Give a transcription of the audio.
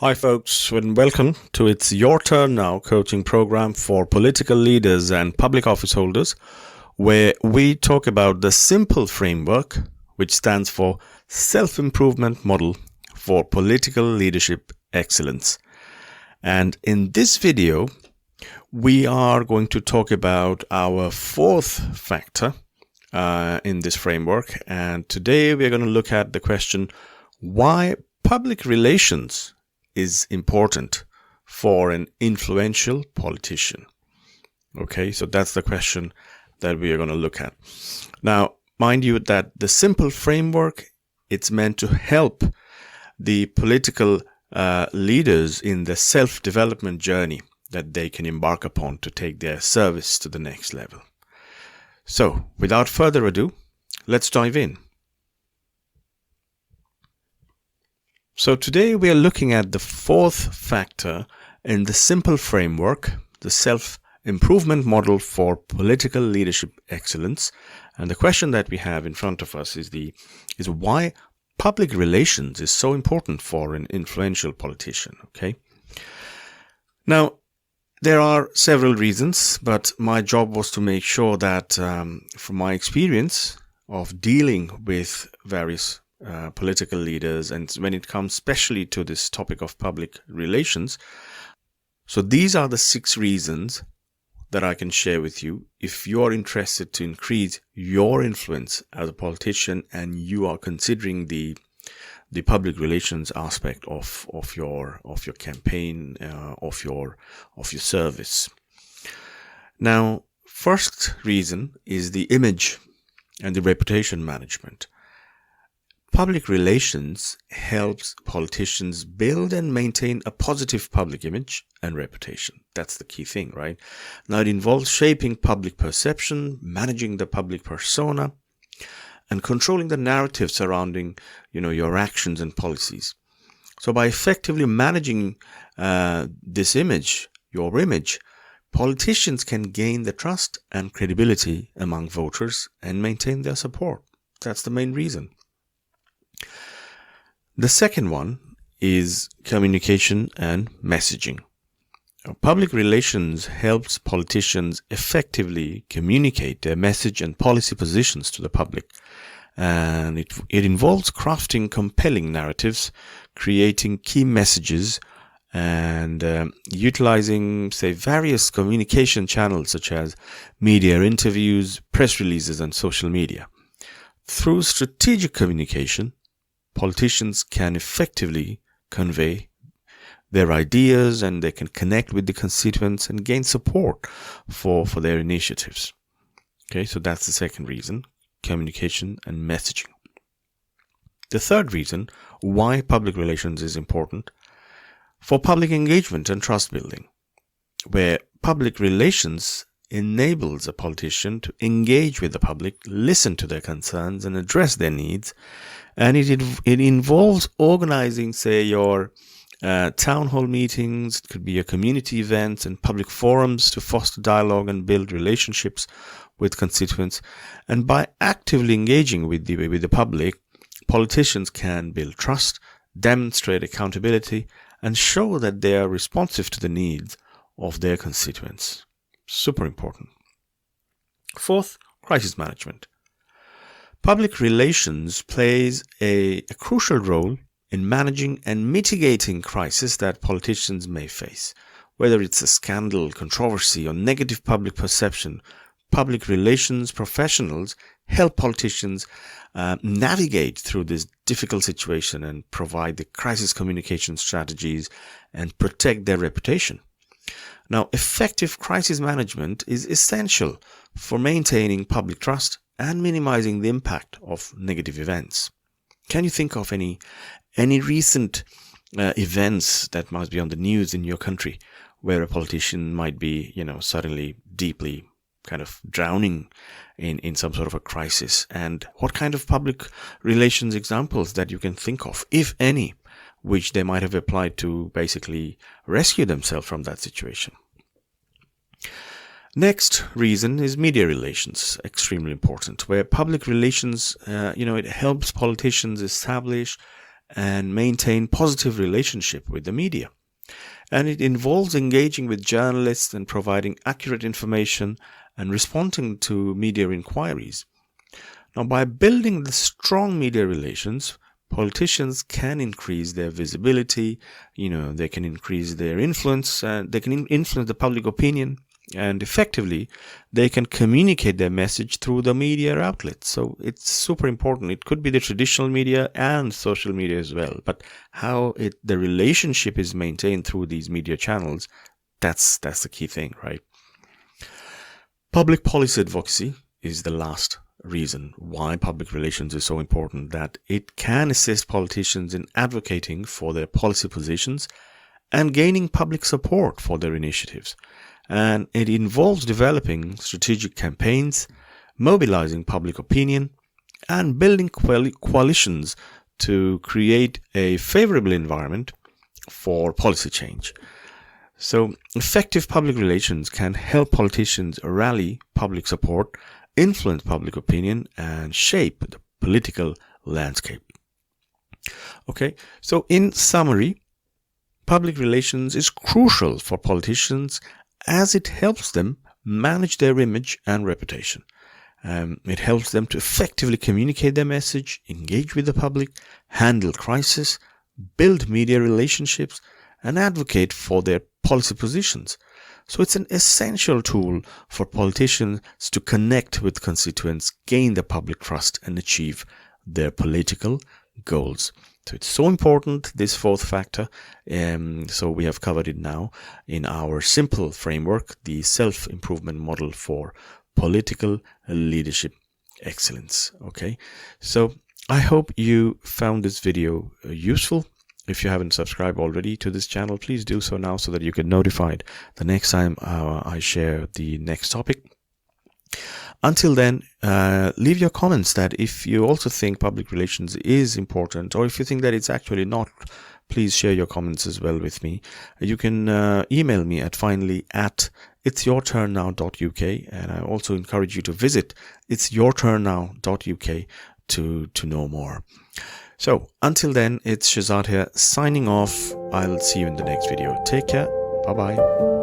Hi folks, and welcome to It's Your Turn Now coaching program for political leaders and public office holders, where we talk about the simple framework, which stands for Self-Improvement Model for Political Leadership Excellence. And in this video, we are going to talk about our fourth factor in this framework. And today we're going to look at the question, why public relations is important for an influential politician. Okay, so that's the question that we are going to look at. Now, mind you that the simple framework, it's meant to help the political leaders in the self-development journey that they can embark upon to take their service to the next level. So, without further ado, let's dive in. So today we are looking at the fourth factor in the simple framework, the self-improvement model for political leadership excellence. And the question that we have in front of us is why public relations is so important for an influential politician. Okay. Now, there are several reasons, but my job was to make sure that from my experience of dealing with various political leaders, and when it comes especially to this topic of public relations. So these are the 6 reasons that I can share with you if you're interested to increase your influence as a politician and you are considering the public relations aspect of your campaign, of your service. Now, first reason is the image and the reputation management. Public relations helps politicians build and maintain a positive public image and reputation. That's the key thing, right? Now, it involves shaping public perception, managing the public persona, and controlling the narrative surrounding, your actions and policies. So by effectively managing this image, your image, politicians can gain the trust and credibility among voters and maintain their support. That's the main reason. The second one is communication and messaging. Public relations helps politicians effectively communicate their message and policy positions to the public. And it involves crafting compelling narratives, creating key messages, and utilizing, various communication channels such as media interviews, press releases, and social media. Through strategic communication, politicians can effectively convey their ideas and they can connect with the constituents and gain support for their initiatives. Okay, so that's the second reason, communication and messaging. The third reason why public relations is important, for public engagement and trust building, where public relations enables a politician to engage with the public, listen to their concerns and address their needs. And it involves organizing, your town hall meetings, it could be your community events and public forums to foster dialogue and build relationships with constituents. And by actively engaging with the public, politicians can build trust, demonstrate accountability, and show that they are responsive to the needs of their constituents. Super important. Fourth, crisis management. Public relations plays a crucial role in managing and mitigating crises that politicians may face. Whether it's a scandal, controversy, or negative public perception, public relations professionals help politicians navigate through this difficult situation and provide the crisis communication strategies and protect their reputation. Now, effective crisis management is essential for maintaining public trust and minimizing the impact of negative events. Can you think of any recent events that might be on the news in your country where a politician might be, suddenly deeply kind of drowning in some sort of a crisis? And what kind of public relations examples that you can think of, if any, which they might have applied to basically rescue themselves from that situation? Next reason is media relations, extremely important, where public relations, it helps politicians establish and maintain positive relationship with the media. And it involves engaging with journalists and providing accurate information and responding to media inquiries. Now, by building the strong media relations, politicians can increase their visibility, they can increase their influence, and they can influence the public opinion, and effectively they can communicate their message through the media outlets. So it's super important. It could be the traditional media and social media as well, but how the relationship is maintained through these media channels, that's the key thing, right? Public policy advocacy is the last reason why public relations is so important, that it can assist politicians in advocating for their policy positions and gaining public support for their initiatives. And it involves developing strategic campaigns, mobilizing public opinion, and building coalitions to create a favorable environment for policy change. So effective public relations can help politicians rally public support, influence public opinion, and shape the political landscape. Okay, so in summary, public relations is crucial for politicians as it helps them manage their image and reputation. It helps them to effectively communicate their message, engage with the public, handle crisis, build media relationships, and advocate for their policy positions. So it's an essential tool for politicians to connect with constituents, gain the public trust, and achieve their political goals. So it's so important, this fourth factor. So we have covered it now in our simple framework, the self-improvement model for political leadership excellence. Okay, so I hope you found this video useful. If you haven't subscribed already to this channel, please do so now so that you get notified the next time I share the next topic. Until then, leave your comments that if you also think public relations is important, or if you think that it's actually not, please share your comments as well with me. You can email me at finally@itsyourturnnow.uk, and I also encourage you to visit itsyourturnnow.uk to know more. So until then, it's Shehzaad here signing off. I'll see you in the next video. Take care. Bye-bye.